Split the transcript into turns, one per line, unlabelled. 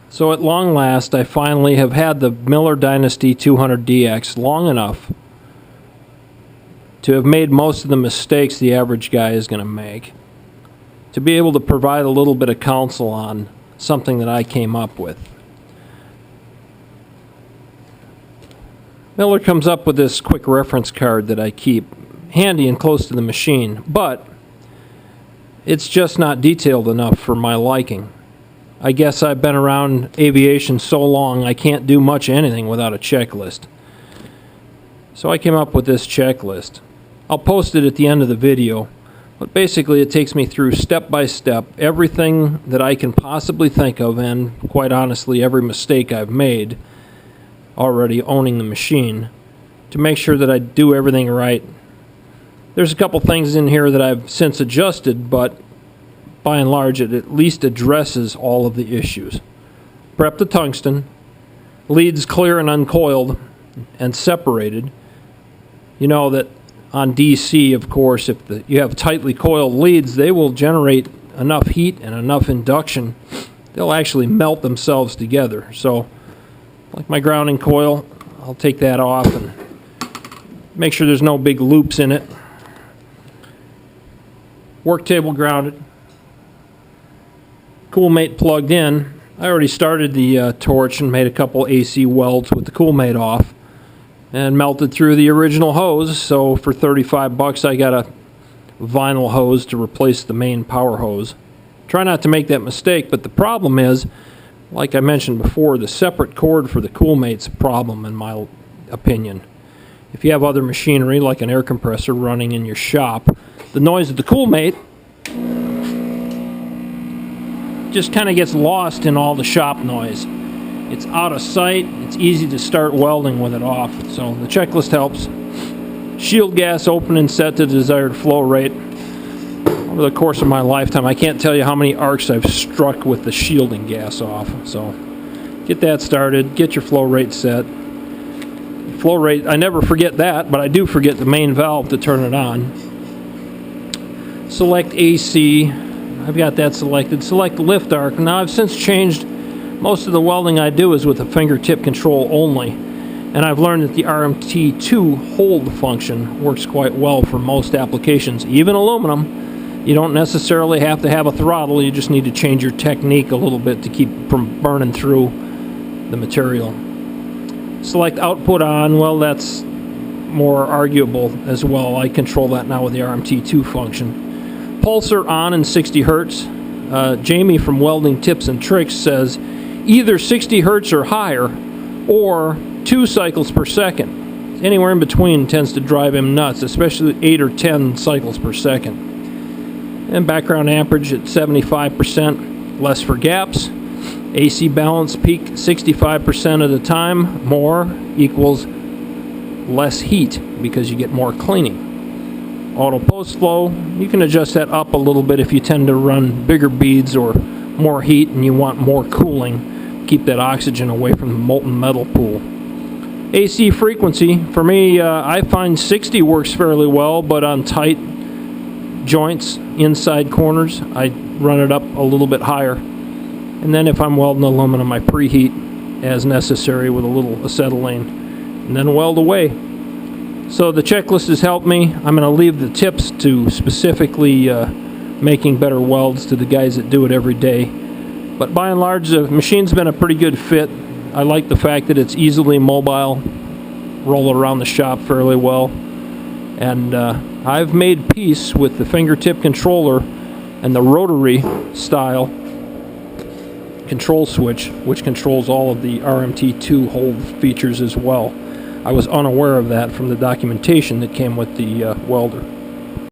So at long last, I finally have had the Miller Dynasty 200DX long enough to have made most of the mistakes the average guy is going to make, to be able to provide a little bit of counsel on something that I came up with. Miller comes up with this quick reference card that I keep handy and close to the machine, but it's just not detailed enough for my liking. I guess I've been around aviation so long I can't do much anything without a checklist. So I came up with this checklist. I'll post it at the end of the video, but basically it takes me through step by step everything that I can possibly think of, and quite honestly every mistake I've made already owning the machine, to make sure that I do everything right. There's a couple things in here that I've since adjusted, but by and large it at least addresses all of the issues. Prep the tungsten, leads clear and uncoiled and separated. You know that on DC, of course, if you have tightly coiled leads, they will generate enough heat and enough induction, they'll actually melt themselves together. So like my grounding coil, I'll take that off and make sure there's no big loops in it. Work table grounded. Coolmate plugged in. I already started the torch and made a couple AC welds with the Coolmate off and melted through the original hose. So for 35 bucks I got a vinyl hose to replace the main power hose. Try not to make that mistake, but the problem is, like I mentioned before, the separate cord for the Coolmate's a problem in my opinion. If you have other machinery like an air compressor running in your shop, the noise of the Coolmate just kind of gets lost in all the shop noise. It's out of sight, it's easy to start welding with it off, so the checklist helps. Shield gas open and set to desired flow rate. Over the course of my lifetime, I can't tell you how many arcs I've struck with the shielding gas off. So get that started, get your flow rate set. Flow rate, I never forget that, but I do forget the main valve to turn it on. Select AC, I've got that selected. Select lift arc. Now I've since changed. Most of the welding I do is with a fingertip control only, and I've learned that the RMT2 hold function works quite well for most applications, even aluminum. You don't necessarily have to have a throttle, you just need to change your technique a little bit to keep from burning through the material. Select output on, well, that's more arguable as well. I control that now with the RMT2 function. Pulsar on and 60 hertz. Jamie from Welding Tips and Tricks says either 60 hertz or higher, or 2 cycles per second. Anywhere in between tends to drive him nuts, especially 8 or 10 cycles per second. And background amperage at 75%, less for gaps. AC balance peak 65% of the time, more equals less heat because you get more cleaning. Auto post flow, you can adjust that up a little bit if you tend to run bigger beads or more heat and you want more cooling. Keep that oxygen away from the molten metal pool. AC frequency, for me, I find 60 works fairly well, but on tight joints, inside corners, I run it up a little bit higher. And then if I'm welding aluminum, I preheat as necessary with a little acetylene, and then weld away. So the checklist has helped me. I'm going to leave the tips to specifically making better welds to the guys that do it every day. But by and large, the machine's been a pretty good fit. I like the fact that it's easily mobile, roll around the shop fairly well. And I've made peace with the fingertip controller and the rotary style control switch, which controls all of the RMT2 hold features as well. I was unaware of that from the documentation that came with the welder.